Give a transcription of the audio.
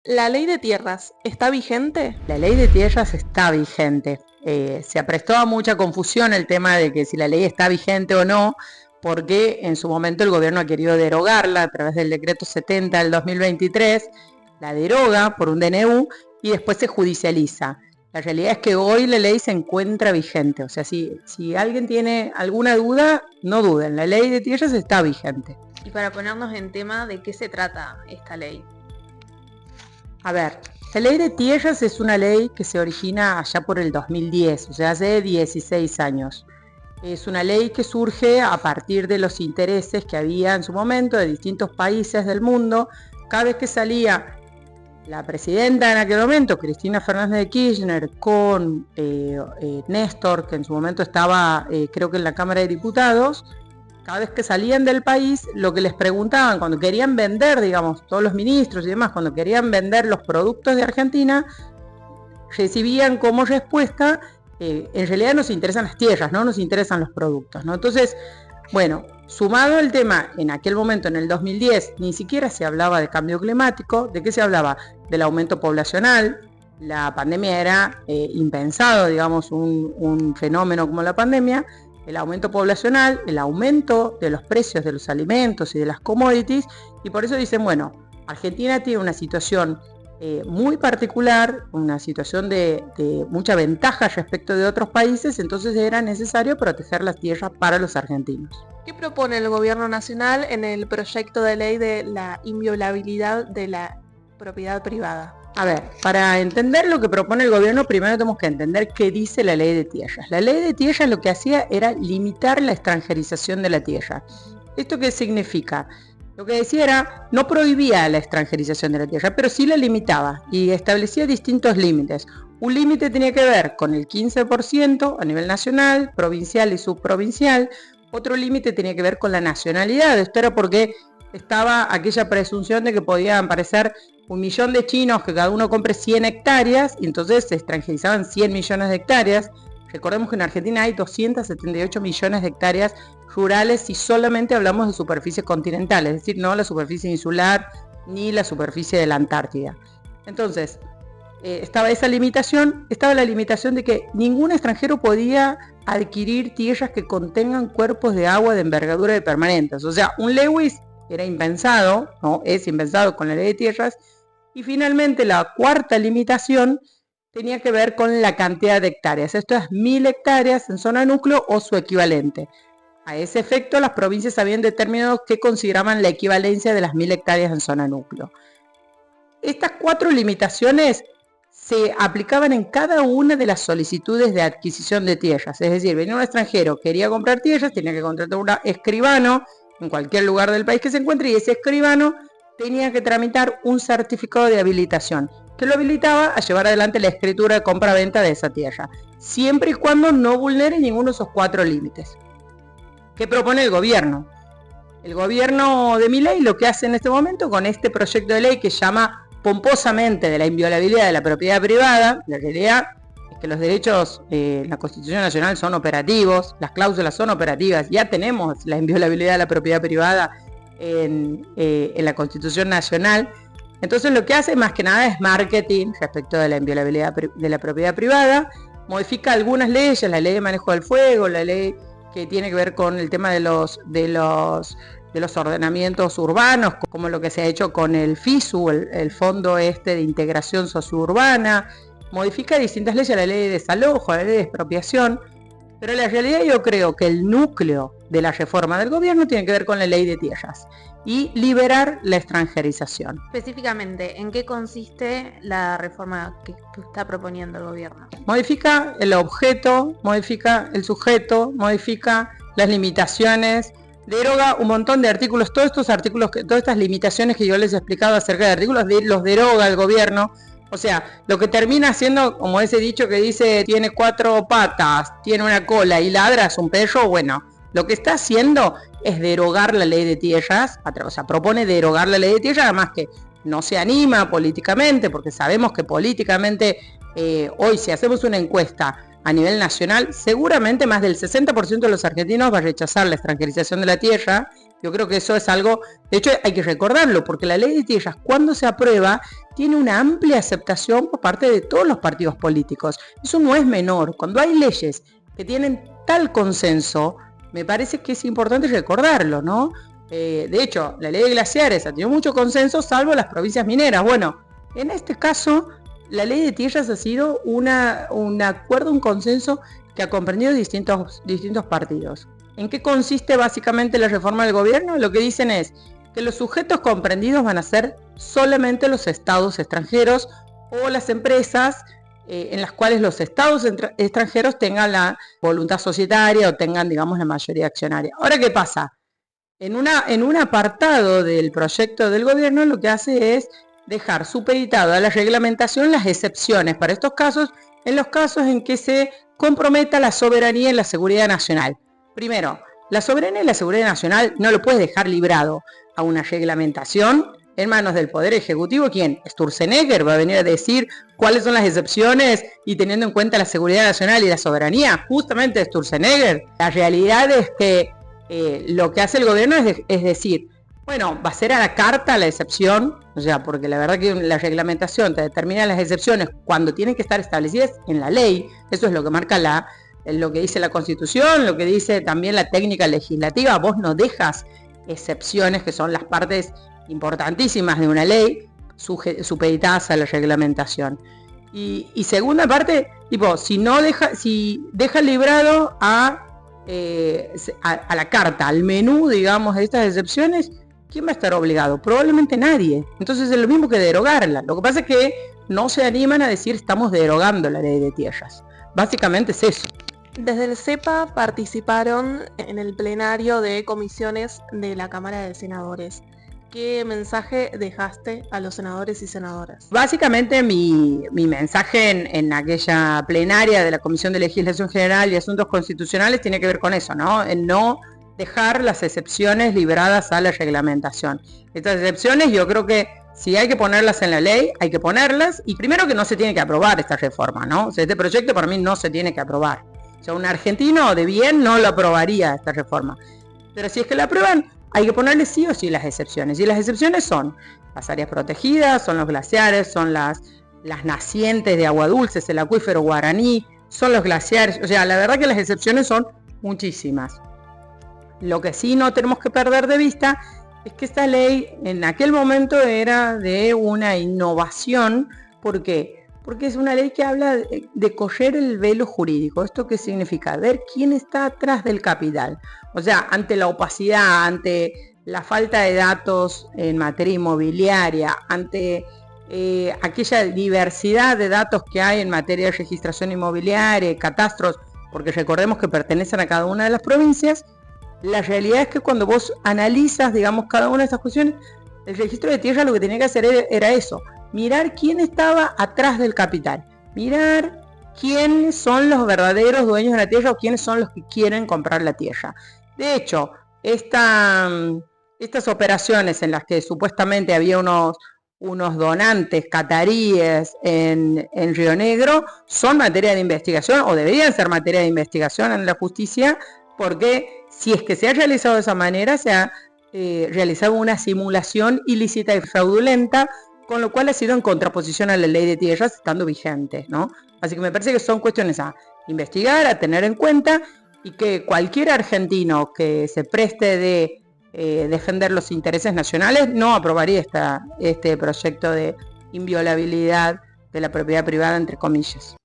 ¿La ley de tierras está vigente? La ley de tierras está vigente. Se prestó a mucha confusión el tema de que si la ley está vigente o no, porque en su momento el gobierno ha querido derogarla a través del decreto 70 del 2023, la deroga por un DNU y después se judicializa. La realidad es que hoy la ley se encuentra vigente, o sea, si alguien tiene alguna duda, no duden, la ley de tierras está vigente. Y para ponernos en tema, ¿de qué se trata esta ley? A ver, la ley de tierras es una ley que se origina allá por el 2010, o sea, hace 16 años. Es una ley que surge a partir de los intereses que había en su momento de distintos países del mundo. Cada vez que salía la presidenta en aquel momento, Cristina Fernández de Kirchner, con Néstor, que en su momento estaba creo que en la Cámara de Diputados, cada vez que salían del país, lo que les preguntaban, cuando querían vender, digamos, todos los ministros y demás, cuando querían vender los productos de Argentina, recibían como respuesta, en realidad nos interesan las tierras, no nos interesan los productos, ¿no? Entonces, bueno, sumado el tema, en aquel momento, en el 2010, ni siquiera se hablaba de cambio climático. ¿De qué se hablaba? Del aumento poblacional. La pandemia era impensado, digamos, un fenómeno como la pandemia. El aumento poblacional, el aumento de los precios de los alimentos y de las commodities, y por eso dicen, bueno, Argentina tiene una situación muy particular, una situación de mucha ventaja respecto de otros países, entonces era necesario proteger las tierras para los argentinos. ¿Qué propone el gobierno nacional en el proyecto de ley de la inviolabilidad de la propiedad privada? A ver, para entender lo que propone el gobierno, primero tenemos que entender qué dice la ley de tierras. La ley de tierras lo que hacía era limitar la extranjerización de la tierra. ¿Esto qué significa? Lo que decía era, no prohibía la extranjerización de la tierra, pero sí la limitaba y establecía distintos límites. Un límite tenía que ver con el 15% a nivel nacional, provincial y subprovincial. Otro límite tenía que ver con la nacionalidad. Esto era porque estaba aquella presunción de que podían aparecer 1 millón de chinos que cada uno compre 100 hectáreas y entonces se extranjerizaban 100 millones de hectáreas. Recordemos que en Argentina hay 278 millones de hectáreas rurales si solamente hablamos de superficies continentales, es decir, no la superficie insular ni la superficie de la Antártida. Entonces, estaba esa limitación, estaba la limitación de que ningún extranjero podía adquirir tierras que contengan cuerpos de agua de envergadura de permanentes. O sea, un Lewis era impensado, ¿no? Es impensado con la ley de tierras. Y finalmente la cuarta limitación tenía que ver con la cantidad de hectáreas. Esto es 1000 hectáreas en zona núcleo o su equivalente. A ese efecto, las provincias habían determinado que consideraban la equivalencia de las 1000 hectáreas en zona núcleo. Estas 4 limitaciones se aplicaban en cada una de las solicitudes de adquisición de tierras. Es decir, venía un extranjero, quería comprar tierras, tenía que contratar un escribano en cualquier lugar del país que se encuentre, y ese escribano tenía que tramitar un certificado de habilitación que lo habilitaba a llevar adelante la escritura de compra-venta de esa tierra, siempre y cuando no vulnere ninguno de esos 4 límites. ¿Qué propone el gobierno? El gobierno de Milei lo que hace en este momento con este proyecto de ley que llama pomposamente de la inviolabilidad de la propiedad privada, la realidad es que los derechos en la Constitución Nacional son operativos, las cláusulas son operativas, ya tenemos la inviolabilidad de la propiedad privada en la Constitución Nacional. Entonces lo que hace más que nada es marketing respecto de la inviolabilidad de la propiedad privada, modifica algunas leyes, la ley de manejo del fuego, la ley que tiene que ver con el tema de los ordenamientos urbanos, como lo que se ha hecho con el FISU, el Fondo de Integración Sociourbana, modifica distintas leyes, la ley de desalojo, la ley de expropiación, pero en la realidad yo creo que el núcleo de la reforma del gobierno tiene que ver con la ley de tierras y liberar la extranjerización. Específicamente, ¿en qué consiste la reforma que está proponiendo el gobierno? Modifica el objeto, modifica el sujeto, modifica las limitaciones, deroga un montón de artículos, todos estos artículos, todas estas limitaciones que yo les he explicado acerca de artículos, los deroga el gobierno. O sea, lo que termina siendo, como ese dicho que dice, tiene 4 patas, tiene una cola y ladra, es un perro, bueno, lo que está haciendo es derogar la ley de tierras, o sea, propone derogar la ley de tierras, además que no se anima políticamente, porque sabemos que políticamente, hoy si hacemos una encuesta a nivel nacional, seguramente más del 60% de los argentinos va a rechazar la extranjerización de la tierra, Yo creo que eso es algo, de hecho hay que recordarlo, porque la ley de tierras, cuando se aprueba, tiene una amplia aceptación por parte de todos los partidos políticos. Eso no es menor. Cuando hay leyes que tienen tal consenso, me parece que es importante recordarlo, ¿no? De hecho, la ley de glaciares ha tenido mucho consenso, salvo las provincias mineras. Bueno, en este caso, la ley de tierras ha sido un acuerdo, un consenso que ha comprendido distintos partidos. ¿En qué consiste básicamente la reforma del gobierno? Lo que dicen es que los sujetos comprendidos van a ser solamente los estados extranjeros o las empresas en las cuales los estados extranjeros tengan la voluntad societaria o tengan, digamos, la mayoría accionaria. Ahora, ¿qué pasa? En un apartado del proyecto del gobierno lo que hace es dejar supeditado a la reglamentación las excepciones para estos casos, en los casos en que se comprometa la soberanía y la seguridad nacional. Primero, la soberanía y la seguridad nacional no lo puedes dejar librado a una reglamentación en manos del Poder Ejecutivo. ¿Quién? Sturzenegger va a venir a decir cuáles son las excepciones y teniendo en cuenta la seguridad nacional y la soberanía. Justamente Sturzenegger. La realidad es que lo que hace el gobierno es decir, bueno, va a ser a la carta la excepción, o sea, porque la verdad que la reglamentación te determina las excepciones cuando tienen que estar establecidas en la ley. Eso es lo que marca lo que dice la Constitución, lo que dice también la técnica legislativa. Vos no dejas excepciones, que son las partes importantísimas de una ley, supeditadas a la reglamentación. Y segunda parte, tipo, si deja librado a la carta, al menú, digamos, de estas excepciones, ¿quién va a estar obligado? Probablemente nadie. Entonces es lo mismo que derogarla. Lo que pasa es que no se animan a decir estamos derogando la ley de tierras. Básicamente es eso. Desde el CEPA participaron en el plenario de comisiones de la Cámara de Senadores. ¿Qué mensaje dejaste a los senadores y senadoras? Básicamente mi mensaje en aquella plenaria de la Comisión de Legislación General y Asuntos Constitucionales tiene que ver con eso, ¿no? En no dejar las excepciones libradas a la reglamentación. Estas excepciones yo creo que si hay que ponerlas en la ley, hay que ponerlas, y primero que no se tiene que aprobar esta reforma, ¿no? O sea, este proyecto para mí no se tiene que aprobar. O sea, un argentino de bien no lo aprobaría esta reforma. Pero si es que la aprueban, hay que ponerle sí o sí las excepciones. Y las excepciones son las áreas protegidas, son los glaciares, son las nacientes de agua dulce, el acuífero guaraní, son los glaciares. O sea, la verdad que las excepciones son muchísimas. Lo que sí no tenemos que perder de vista es que esta ley en aquel momento era de una innovación. ¿Por qué? Porque es una ley que habla de correr el velo jurídico. ¿Esto qué significa? Ver quién está atrás del capital. O sea, ante la opacidad, ante la falta de datos en materia inmobiliaria, ante aquella diversidad de datos que hay en materia de registración inmobiliaria, catastros, porque recordemos que pertenecen a cada una de las provincias, la realidad es que cuando vos analizas, digamos, cada una de estas cuestiones, el registro de tierra lo que tenía que hacer era eso, mirar quién estaba atrás del capital, mirar quiénes son los verdaderos dueños de la tierra o quiénes son los que quieren comprar la tierra. De hecho, estas operaciones en las que supuestamente había unos donantes cataríes en Río Negro son materia de investigación, o deberían ser materia de investigación en la justicia, porque si es que se ha realizado de esa manera, se ha realizado una simulación ilícita y fraudulenta, con lo cual ha sido en contraposición a la ley de tierras estando vigente, ¿no? Así que me parece que son cuestiones a investigar, a tener en cuenta, y que cualquier argentino que se preste de defender los intereses nacionales no aprobaría este proyecto de inviolabilidad de la propiedad privada, entre comillas.